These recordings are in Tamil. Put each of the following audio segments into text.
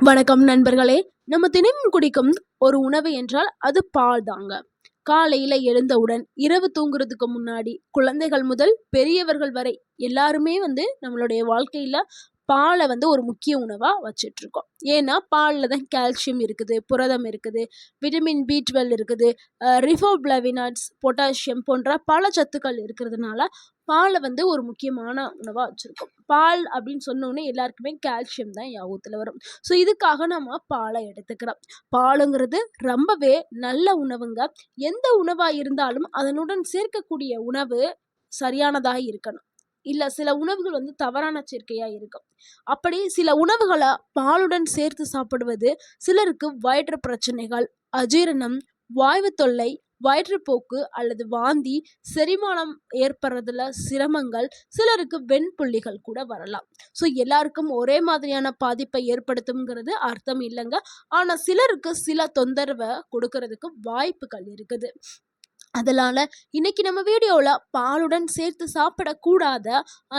வணக்கம் நண்பர்களே. நம்ம தினமும் குடிக்கும் ஒரு உணவு என்றால் அது பால் தாங்க. காலையில எழுந்தவுடன் இரவு தூங்குறதுக்கு முன்னாடி குழந்தைகள் முதல் பெரியவர்கள் வரை எல்லாருமே நம்மளுடைய வாழ்க்கையில பாலை ஒரு முக்கிய உணவா வச்சிட்டு இருக்கோம். ஏன்னா பால்ல தான் கால்சியம் இருக்குது, புரதம் இருக்குது, விட்டமின் B12 இருக்குது, ரிஃபோப்ளவினாட்ஸ், பொட்டாசியம் போன்ற பல சத்துக்கள் இருக்கிறதுனால பாலை ஒரு முக்கியமான உணவா வச்சிருக்கோம். பால் அப்படின்னு சொன்னோடனே எல்லாருக்குமே கால்சியம் தான் ஞாபகத்துல வரும். ஸோ இதுக்காக நம்ம பாலை எடுத்துக்கிறோம். பாலுங்கிறது ரொம்பவே நல்ல உணவுங்க. எந்த உணவா இருந்தாலும் அதனுடன் சேர்க்கக்கூடிய உணவு சரியானதாக இருக்கணும். இல்ல சில உணவுகள் தவறான சேர்க்கையா இருக்கும். அப்படி சில உணவுகளை பாலுடன் சேர்த்து சாப்பிடுவது சிலருக்கு வயிற்று பிரச்சனைகள், அஜீரணம், வாய்வு தொல்லை, வயிற்றுப்போக்கு அல்லது வாந்தி, செரிமானம் ஏற்படுறதுல சிரமங்கள், சிலருக்கு வெண்புள்ளிகள் கூட வரலாம். ஸோ எல்லாருக்கும் ஒரே மாதிரியான பாதிப்பை ஏற்படுத்தும்ங்கிறது அர்த்தம் இல்லைங்க. ஆனா சிலருக்கு சில தொந்தரவை கொடுக்கறதுக்கு வாய்ப்புகள் இருக்குது. அதனால இன்னைக்கு நம்ம வீடியோவில் பாலுடன் சேர்த்து சாப்பிடக்கூடாத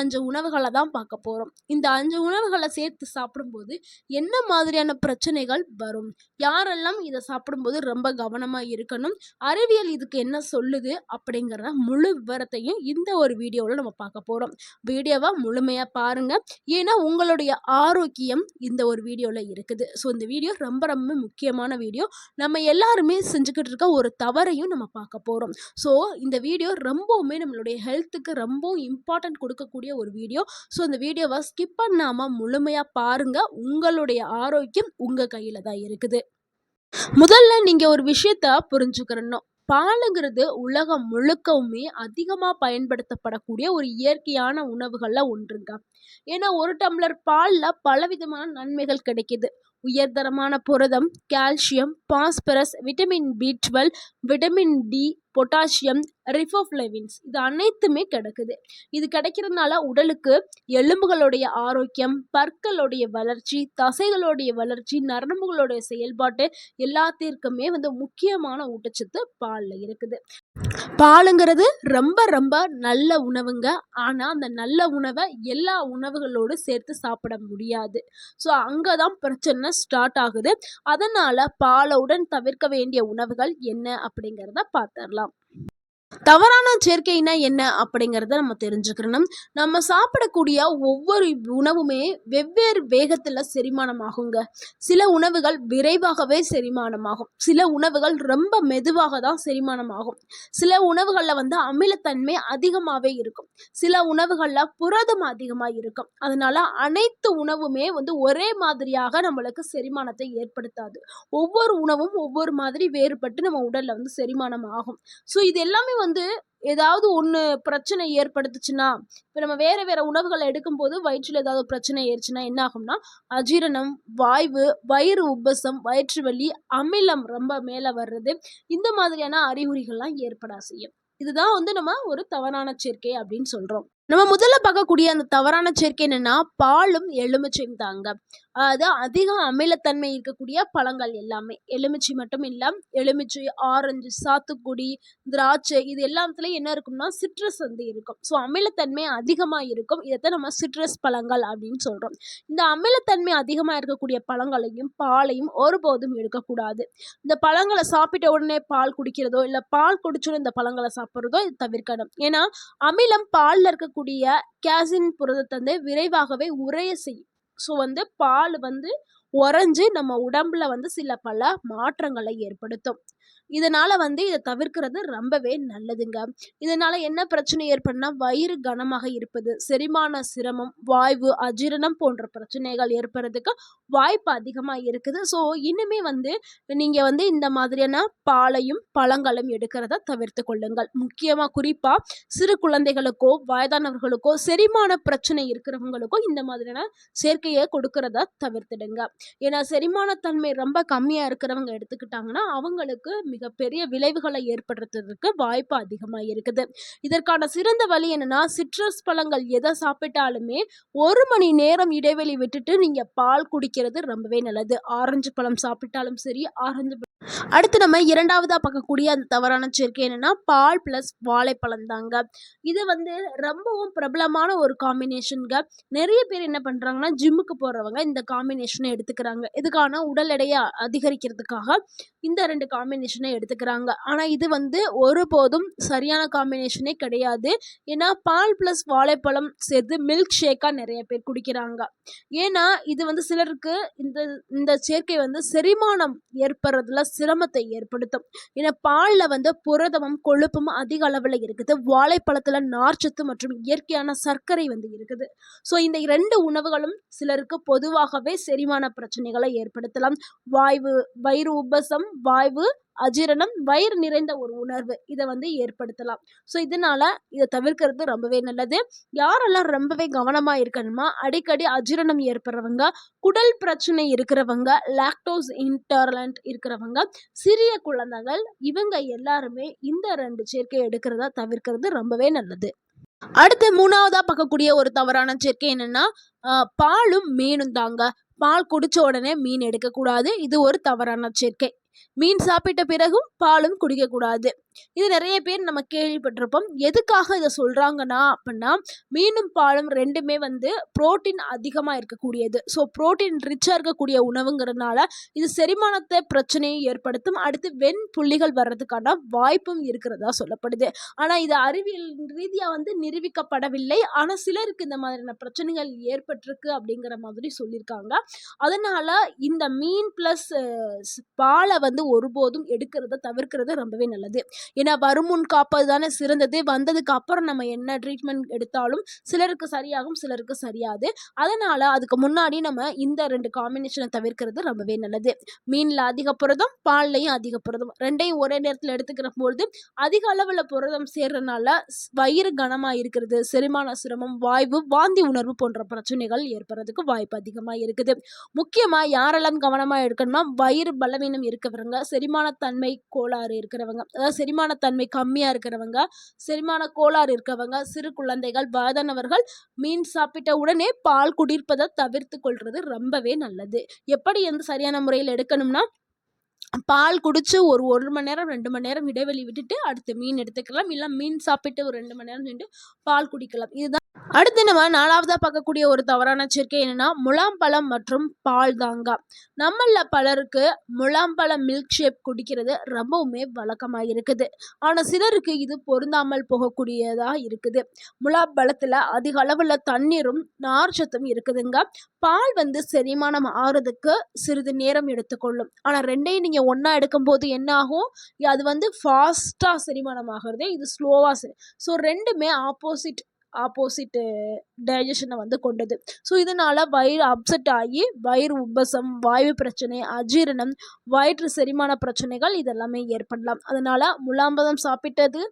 5 உணவுகளை தான் பார்க்க போகிறோம். இந்த 5 உணவுகளை சேர்த்து சாப்பிடும்போது என்ன மாதிரியான பிரச்சனைகள் வரும், யாரெல்லாம் இதை சாப்பிடும்போது ரொம்ப கவனமாக இருக்கணும், அறிவியல் இதுக்கு என்ன சொல்லுது அப்படிங்கிற முழு விவரத்தையும் இந்த ஒரு வீடியோவில் நம்ம பார்க்க போகிறோம். வீடியோவை முழுமையாக பாருங்கள். ஏன்னா உங்களுடைய ஆரோக்கியம் இந்த ஒரு வீடியோவில் இருக்குது. ஸோ இந்த வீடியோ ரொம்ப ரொம்ப முக்கியமான வீடியோ. நம்ம எல்லாருமே செஞ்சுக்கிட்டு இருக்க ஒரு தவறையும் நம்ம பார்க்க போகிறோம். ஸோ இந்த வீடியோ ரொம்பவுமே நம்மளுடைய ஹெல்த்துக்கு ரொம்ப இம்பார்ட்டன்ட் கொடுக்கக்கூடிய ஒரு வீடியோ. ஸோ இந்த வீடியோவை ஸ்கிப் பண்ணாமல் முழுமையாக பாருங்கள். உங்களுடைய ஆரோக்கியம் உங்கள் கையில் தான் இருக்குது. முதல்ல நீங்கள் ஒரு விஷயத்த புரிஞ்சுக்கிறணும். பாலுங்கிறது உலகம் முழுக்கவுமே அதிகமாக பயன்படுத்தப்படக்கூடிய ஒரு இயற்கையான உணவுகளில் ஒன்றுங்க. ஏன்னா ஒரு டம்ளர் பாலில் பலவிதமான நன்மைகள் கிடைக்கிது. உயர்தரமான புரதம், calcium, phosphorus, vitamin B12, vitamin D, potassium, riboflavins இது அனைத்துமே கிடைக்குது. இது கிடைக்கிறதுனால உடலுக்கு எலும்புகளுடைய ஆரோக்கியம், பற்களுடைய வளர்ச்சி, தசைகளுடைய வளர்ச்சி, நரம்புகளுடைய செயல்பாட்டு எல்லாத்திற்குமே முக்கியமான ஊட்டச்சத்து பாலில் இருக்குது. பாலுங்கிறது ரொம்ப ரொம்ப நல்ல உணவுங்க. ஆனால் அந்த நல்ல உணவை எல்லா உணவுகளோடு சேர்த்து சாப்பிட முடியாது. ஸோ அங்கே தான் பிரச்சனை ஸ்டார்ட் ஆகுது. அதனால் பாலுடன் தவிர்க்க வேண்டிய உணவுகள் என்ன அப்படிங்கிறத பார்த்துடலாம். தவறான சேர்க்கைனா என்ன அப்படிங்கிறத நம்ம தெரிஞ்சுக்கணும். நம்ம சாப்பிடக்கூடிய ஒவ்வொரு உணவுமே வெவ்வேறு வேகத்தில் செரிமானம் ஆகுங்க. சில உணவுகள் விரைவாகவே செரிமானமாகும், சில உணவுகள் ரொம்ப மெதுவாக தான் செரிமானம் ஆகும். சில உணவுகளில் அமிலத்தன்மை அதிகமாகவே இருக்கும், சில உணவுகளில் புரதம் அதிகமாக இருக்கும். அதனால அனைத்து உணவுமே ஒரே மாதிரியாக நம்மளுக்கு செரிமானத்தை ஏற்படுத்தாது. ஒவ்வொரு உணவும் ஒவ்வொரு மாதிரி வேறுபட்டு நம்ம உடலில் செரிமானம் ஆகும். ஸோ இது எல்லாமே ஏதாவது ஒன்று பிரச்சனை ஏற்படுத்துச்சுன்னா, இப்போ நம்ம வேறு வேறு உணவுகளை எடுக்கும்போது வயிற்றில் ஏதாவது பிரச்சனை ஏறிச்சுன்னா என்ன ஆகும்னா, அஜீரணம், வாய்வு, வயிறு உப்பசம், வயிற்று வலி, அமிலம் ரொம்ப மேலே வர்றது, இந்த மாதிரியான அறிகுறிகள்லாம் ஏற்பட செய்யும். இதுதான் நம்ம ஒரு தவறான சேர்க்கை அப்படின்னு சொல்கிறோம். நம்ம முதல்ல பார்க்கக்கூடிய அந்த தவறான சேர்க்கை என்னன்னா, பாலும் எலுமிச்சையும் தாங்க. அது அதிக அமிலத்தன்மை இருக்கக்கூடிய பழங்கள் எல்லாமே. எலுமிச்சை மட்டும் இல்லை, எலுமிச்சை, ஆரஞ்சு, சாத்துக்குடி, திராட்சை இது எல்லாத்துலேயும் என்ன இருக்கும்னா சிட்ரஸ் இருக்கும். ஸோ அமிலத்தன்மை அதிகமாக இருக்கும். இதைத்தான் நம்ம சிட்ரஸ் பழங்கள் அப்படின்னு சொல்கிறோம். இந்த அமிலத்தன்மை அதிகமாக இருக்கக்கூடிய பழங்களையும் பாலையும் ஒருபோதும் எடுக்கக்கூடாது. இந்த பழங்களை சாப்பிட்ட உடனே பால் குடிக்கிறதோ இல்லை பால் குடிச்சோன்னு இந்த பழங்களை சாப்பிட்றதோ இது தவிர்க்கணும். ஏன்னா அமிலம் பாலில் இருக்கக்கூடிய கேசின் புரதத்தை விரைவாகவே உறைய செய்யும். ஸோ பால் உறைஞ்சு நம்ம உடம்புல சில பல மாற்றங்களை ஏற்படுத்தும். இதனால இதை தவிர்க்கிறது ரொம்பவே நல்லதுங்க. இதனால என்ன பிரச்சனை ஏற்படும்னா, வயிறு கனமாக இருப்பது, செரிமான சிரமம், வாய்வு, அஜீரணம் போன்ற பிரச்சனைகள் ஏற்படுறதுக்கு வாய்ப்பு அதிகமாக இருக்குது. ஸோ இனிமே நீங்கள் இந்த மாதிரியான பாலையும் பழங்களும் எடுக்கிறத தவிர்த்து கொள்ளுங்கள். முக்கியமாக குறிப்பாக சிறு குழந்தைகளுக்கோ வயதானவர்களுக்கோ செரிமான பிரச்சனை இருக்கிறவங்களுக்கோ இந்த மாதிரியான சேர்க்கையை கொடுக்கறத தவிர்த்துடுங்க. ஏன்னா செரிமானத்தன்மை ரொம்ப கம்மியாக இருக்கிறவங்க எடுத்துக்கிட்டாங்கன்னா அவங்களுக்கு மிகப்பெரிய விளைவுகளை ஏற்படுறதுக்கு வாய்ப்பு அதிகமாக இருக்குது. இதற்கான சிறந்த வழி என்னன்னா, சிட்ரஸ் பழங்கள் எதை சாப்பிட்டாலுமே 1 மணி நேரம் இடைவெளி விட்டுட்டு நீங்கள் பால் குடிக்கிறது ரொம்பவே நல்லது. ஆரஞ்சு பழம் சாப்பிட்டாலும் சரி, ஆரஞ்சு அடுத்து நம்ம இரண்டாவதா பார்க்கக்கூடிய அந்த தவறான சேர்க்கை என்னன்னா பால் ப்ளஸ் வாழைப்பழம் தாங்க. இது வந்து ரொம்பவும் பிரபலமான ஒரு காம்பினேஷன்ங்க. நிறைய பேர் என்ன பண்ணுறாங்கன்னா ஜிம்முக்கு போகிறவங்க இந்த காம்பினேஷனை எடுத்துக்கிறாங்க. இதுக்கான உடல் எடையை அதிகரிக்கிறதுக்காக இந்த 2 காம்பினேஷனை எடுத்துக்கிறாங்க. ஆனால் இது வந்து ஒருபோதும் சரியான காம்பினேஷனே கிடையாது. ஏன்னா பால் ப்ளஸ் வாழைப்பழம் சேர்த்து மில்க் ஷேக்காக நிறைய பேர் குடிக்கிறாங்க. ஏன்னா இது வந்து சிலருக்கு இந்த இந்த சேர்க்கை வந்து செரிமானம் ஏற்படுறதுல சிரமத்தை ஏற்படுத்தும். ஏன்னா பாலில் வந்து புரதமும் கொழுப்பும் அதிக அளவில் இருக்குது. வாழைப்பழத்தில் நார்ச்சத்து மற்றும் இயற்கையான சர்க்கரை வந்து இருக்குது. ஸோ இந்த 2 உணவுகளும் சிலருக்கு பொதுவாகவே செரிமான பிரச்சனைகளை ஏற்படுத்தலாம். வயிறு உப்பசம், வாய்வு அஜீரணம், வயிறு நிறைந்த ஒரு உணர்வு இதை வந்து ஏற்படுத்தலாம். ஸோ இதனால இதை தவிர்க்கிறது ரொம்பவே நல்லது. யாரெல்லாம் ரொம்பவே கவனமாக இருக்கணுமா, அடிக்கடி அஜீரணம் ஏற்படுறவங்க, குடல் பிரச்சனை இருக்கிறவங்க, லாக்டோஸ் இன்டாலரண்ட் இருக்கிறவங்க, சிறிய குழந்தைகள், இவங்க எல்லாருமே இந்த 2 சேர்க்கை எடுக்கிறத தவிர்க்கிறது ரொம்பவே நல்லது. அடுத்து 3வதா பார்க்கக்கூடிய ஒரு தவறான சேர்க்கை என்னன்னா பாலும் மீனும் தாங்க. பால் குடிச்ச உடனே மீன் எடுக்கக்கூடாது. இது ஒரு தவறான சேர்க்கை. மீன் சாப்பிட்ட பிறகும் பாலும் குடிக்கக்கூடாது. இது நிறைய பேர் நம்ம கேள்விப்பட்டிருப்போம். எதுக்காக இதை சொல்கிறாங்கன்னா அப்படின்னா மீனும் பாலும் ரெண்டுமே வந்து புரோட்டீன் அதிகமாக இருக்கக்கூடியது. ஸோ புரோட்டீன் ரிச்சாக இருக்கக்கூடிய உணவுங்கிறதுனால இது செரிமானத்தை பிரச்சனையை ஏற்படுத்தும். அடுத்து புள்ளிகள் வர்றதுக்கான வாய்ப்பும் இருக்கிறதா சொல்லப்படுது. ஆனால் இது அறிவியல் ரீதியாக வந்து நிரூபிக்கப்படவில்லை. ஆனால் சிலருக்கு இந்த மாதிரியான பிரச்சனைகள் ஏற்பட்டிருக்கு அப்படிங்கிற மாதிரி சொல்லியிருக்காங்க. அதனால் இந்த மீன் ப்ளஸ் பாலை வந்து ஒருபோதும் எடுக்கிறத தவிர்க்கிறது ரொம்பவே நல்லது. ஏன்னா வருமுன் காப்பது தானே சிறந்தது. வந்ததுக்கு அப்புறம் நம்ம என்ன ட்ரீட்மெண்ட் எடுத்தாலும் சிலருக்கு சரியாகும், சிலருக்கு சரியாது. அதனால் அதுக்கு முன்னாடி நம்ம இந்த 2 காம்பினேஷனை தவிர்க்கிறது ரொம்பவே நல்லது. மீனில் அதிக புரதம், பால்லையும் அதிக புரதம், ரெண்டையும் ஒரே நேரத்தில் எடுத்துக்கிற பொழுது அதிக அளவில் புரதம் சேர்றதுனால வயிறு கனமாக இருக்கிறது, செரிமான சிரமம், வாய்வு, வாந்தி உணர்வு போன்ற பிரச்சனைகள் ஏற்படுறதுக்கு வாய்ப்பு அதிகமாக இருக்குது. முக்கியமாக யாரெல்லாம் கவனமாக இருக்கணும்னா வயிறு பலவீனம் இருக்கிறவங்க, செரிமானத்தன்மை கோளாறு இருக்கிறவங்க, அதாவது செரிமானத்தன்மை கம்மியாக இருக்கிறவங்க, செரிமான கோளாறு இருக்கிறவங்க, சிறு குழந்தைகள், வயதானவர்கள் மீன் சாப்பிட்ட உடனே பால் குடிப்பதை தவிர்த்து கொள்வது ரொம்பவே நல்லது. எப்படி வந்து சரியான முறையில் எடுக்கணும்னா பால் குடிச்சு ஒரு மணி நேரம் 2 மணி நேரம் இடைவெளி விட்டுட்டு அடுத்து மீன் எடுத்துக்கலாம். இல்லை மீன் சாப்பிட்டு ஒரு 2 மணி நேரம் நின்று பால் குடிக்கலாம். இதுதான். அடுத்து நம்ம 4வதா பார்க்கக்கூடிய ஒரு தவறான சேர்க்கை என்னன்னா முலாம்பழம் மற்றும் பால் தாங்க. நம்மள பலருக்கு முலாம்பழம் மில்க் ஷேக் குடிக்கிறது ரொம்பவுமே வழக்கமாக இருக்குது. ஆனால் சிலருக்கு இது பொருந்தாமல் போகக்கூடியதாக இருக்குது. முலாம்பழத்தில் அதிக அளவில் தண்ணீரும் நார்ச்சத்தும் இருக்குதுங்க. பால் வந்து செரிமானம் ஆகிறதுக்கு சிறிது நேரம் எடுத்துக்கொள்ளும். ஆனால் ரெண்டையும் நீங்கள் ஒன்றா எடுக்கும்போது என்ன ஆகும், அது வந்து ஃபாஸ்ட்டாக செரிமானம் ஆகிறது, இது ஸ்லோவாக. ஸோ ரெண்டுமே ஆப்போசிட் டைஜஷனை வந்து கொண்டது. ஸோ இதனால் வயிறு அப்செட் ஆகி வயிறு உப்பசம், வாயு பிரச்சனை, அஜீரணம், வயிற்று செரிமான பிரச்சனைகள் இதெல்லாமே ஏற்படலாம். அதனால் முலாம்பழம் சாப்பிட்டது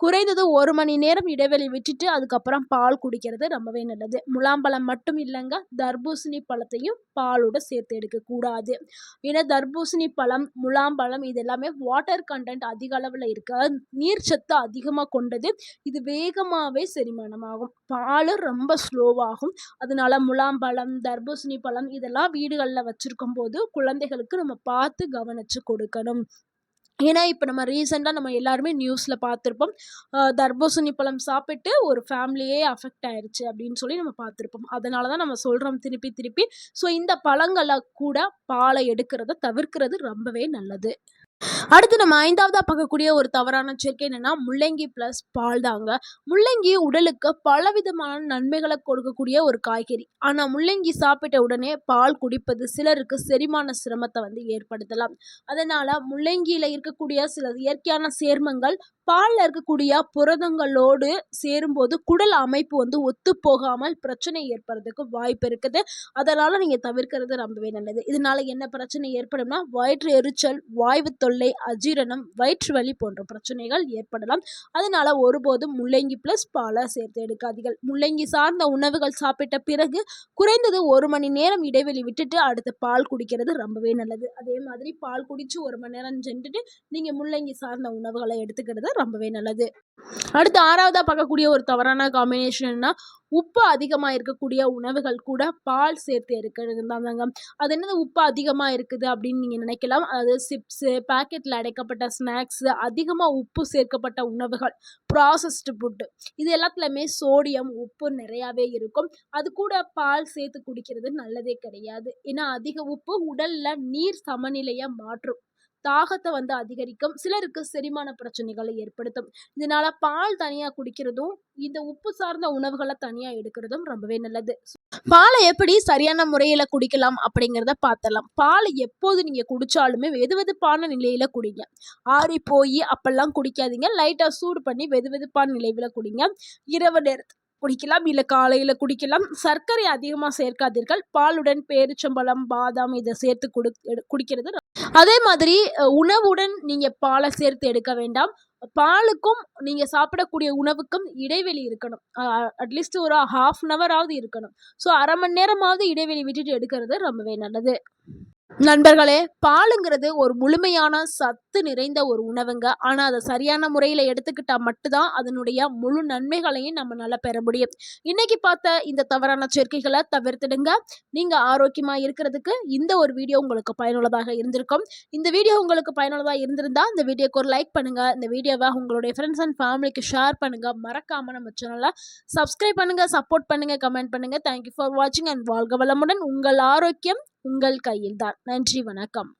குறைந்தது 1 மணி நேரம் இடைவெளி விட்டுட்டு அதுக்கப்புறம் பால் குடிக்கிறது ரொம்பவே நல்லது. முலாம்பழம் மட்டும் இல்லைங்க, தர்பூசணி பழத்தையும் பாலோட சேர்த்து எடுக்கக்கூடாது. ஏன்னா தர்பூசணி பழம், முலாம்பழம் இது எல்லாமே வாட்டர் கண்டென்ட் அதிக அளவில் இருக்க, நீர் சத்து அதிகமாக கொண்டது. இது வேகமாகவே செரிமானமாகும். பால் ரொம்ப ஸ்லோவாகும். அதனால முலாம்பழம், தர்பூசணி பழம் இதெல்லாம் வீடுகளில் வச்சுருக்கும் போது குழந்தைகளுக்கு நம்ம பார்த்து கவனித்து கொடுக்கணும். ஏன்னா இப்போ நம்ம ரீசெண்டாக நம்ம எல்லாருமே நியூஸில் பார்த்துருப்போம். தர்பூசணி பழம் சாப்பிட்டு ஒரு ஃபேமிலியே அஃபெக்ட் ஆயிடுச்சு அப்படின்னு சொல்லி நம்ம பார்த்துருப்போம். அதனால தான் நம்ம சொல்கிறோம் திருப்பி. ஸோ இந்த பழங்களை கூட பாலை எடுக்கிறத தவிர்க்கிறது ரொம்பவே நல்லது. அடுத்து நம்ம 5வதா பார்க்கக்கூடிய ஒரு தவறான சேர்க்கை என்னன்னா முள்ளங்கி ப்ளஸ் பால் தாங்க. முள்ளங்கி உடலுக்கு பலவிதமான நன்மைகளை கொடுக்கக்கூடிய ஒரு காய்கறி. ஆனால் முள்ளங்கி சாப்பிட்ட உடனே பால் குடிப்பது சிலருக்கு செரிமான சிரமத்தை வந்து ஏற்படுத்தலாம். அதனால் முள்ளங்கியில் இருக்கக்கூடிய சில இயற்கையான சேர்மங்கள் பாலில் இருக்கக்கூடிய புரதங்களோடு சேரும்போது குடல் அமைப்பு வந்து ஒத்து போகாமல் பிரச்சனை ஏற்படுறதுக்கு வாய்ப்பு இருக்குது. அதனால் நீங்கள் தவிர்க்கிறது ரொம்பவே நல்லது. இதனால் என்ன பிரச்சனை ஏற்படும்னா வயிற்று எரிச்சல், வாய்வு தொல்லை, அஜீரணம், வயிற்று வலி போன்ற பிரச்சனைகள் ஏற்படலாம். அதனால் ஒருபோதும் முள்ளங்கி ப்ளஸ் பாலை சேர்த்து எடுக்காதீர்கள். முள்ளங்கி சார்ந்த உணவுகள் சாப்பிட்ட பிறகு குறைந்தது 1 மணி நேரம் இடைவெளி விட்டுட்டு அடுத்து பால் குடிக்கிறது ரொம்பவே நல்லது. அதே மாதிரி பால் குடித்து 1 மணி நேரம் சென்றுட்டு நீங்கள் முள்ளங்கி சார்ந்த உணவுகளை எடுத்துக்கிறது ரொம்பவே நல்லது. அடுத்து 6வதா பார்க்கக்கூடிய ஒரு தவறான காம்பினேஷன்னா உப்பு அதிகமாக இருக்கக்கூடிய உணவுகள் கூட பால் சேர்த்து இருக்கிறது தாங்க. அது என்னது உப்பு அதிகமாக இருக்குது அப்படின்னு நீங்கள் நினைக்கலாம். அதாவது சிப்ஸு, பாக்கெட்டில் அடைக்கப்பட்ட ஸ்நாக்ஸு, அதிகமாக உப்பு சேர்க்கப்பட்ட உணவுகள், ப்ராசஸ்டு ஃபுட்டு, இது எல்லாத்துலேயுமே சோடியம், உப்பு நிறையாவே இருக்கும். அது கூட பால் சேர்த்து குடிக்கிறது நல்லதே கிடையாது. ஏன்னா அதிக உப்பு உடல்ல நீர் சமநிலையை மாற்றும், தாகத்தை வந்து அதிகரிக்கும், சிலருக்கு செரிமான பிரச்சனைகளை ஏற்படுத்தும். இதனால பால் தனியா குடிக்கிறதும் இந்த உப்பு சார்ந்த உணவுகளை தனியா எடுக்கிறதும் ரொம்பவே நல்லது. பாலை எப்படி சரியான முறையில குடிக்கலாம் அப்படிங்கிறத பார்த்தலாம். பாலை எப்போது நீங்க குடிச்சாலுமே வெதுவெதுப்பான நிலையில குடிங்க. ஆறி போய் அப்பெல்லாம் குடிக்காதீங்க. லைட்டா சூடு பண்ணி வெதுவெதுப்பான நிலையில குடிங்க. இரவு நேரத்தில் குடிக்கலாம், இல்லை காலையில் குடிக்கலாம். சர்க்கரை அதிகமாக சேர்க்காதீர்கள். பாலுடன் பேரிச்சம்பழம், பாதாம் இதை சேர்த்து குடிக்கிறது. அதே மாதிரி உணவுடன் நீங்கள் பாலை சேர்த்து எடுக்க வேண்டாம். பாலுக்கும் நீங்கள் சாப்பிடக்கூடிய உணவுக்கும் இடைவெளி இருக்கணும். அட்லீஸ்ட் ஒரு 1/2 ஹவராவது இருக்கணும். ஸோ 1/2 மணி நேரமாவது இடைவெளி விட்டுட்டு எடுக்கிறது ரொம்பவே நல்லது. நண்பர்களே, பாலுங்கிறது ஒரு முழுமையான சத்து நிறைந்த ஒரு உணவுங்க. ஆனால் அதை சரியான முறையில் எடுத்துக்கிட்டால் மட்டும்தான் அதனுடைய முழு நன்மைகளையும் நம்மளால பெற முடியும். இன்னைக்கு பார்த்த இந்த தவறான சேர்க்கைகளை தவிர்த்துடுங்க. நீங்கள் ஆரோக்கியமாக இருக்கிறதுக்கு இந்த ஒரு வீடியோ உங்களுக்கு பயனுள்ளதாக இருந்திருக்கும். இந்த வீடியோ உங்களுக்கு பயனுள்ளதாக இருந்திருந்தா இந்த வீடியோக்கு ஒரு லைக் பண்ணுங்க. இந்த வீடியோவை உங்களுடைய ஃப்ரெண்ட்ஸ் அண்ட் ஃபேமிலிக்கு ஷேர் பண்ணுங்க. மறக்காம நம்ம சேனலை சப்ஸ்கிரைப் பண்ணுங்க, சப்போர்ட் பண்ணுங்க, கமெண்ட் பண்ணுங்க. தேங்க்யூ ஃபார் வாட்சிங் அண்ட் வாழ்க வளமுடன். உங்கள் ஆரோக்கியம் உங்கள் கையில்தான். நன்றி, வணக்கம்.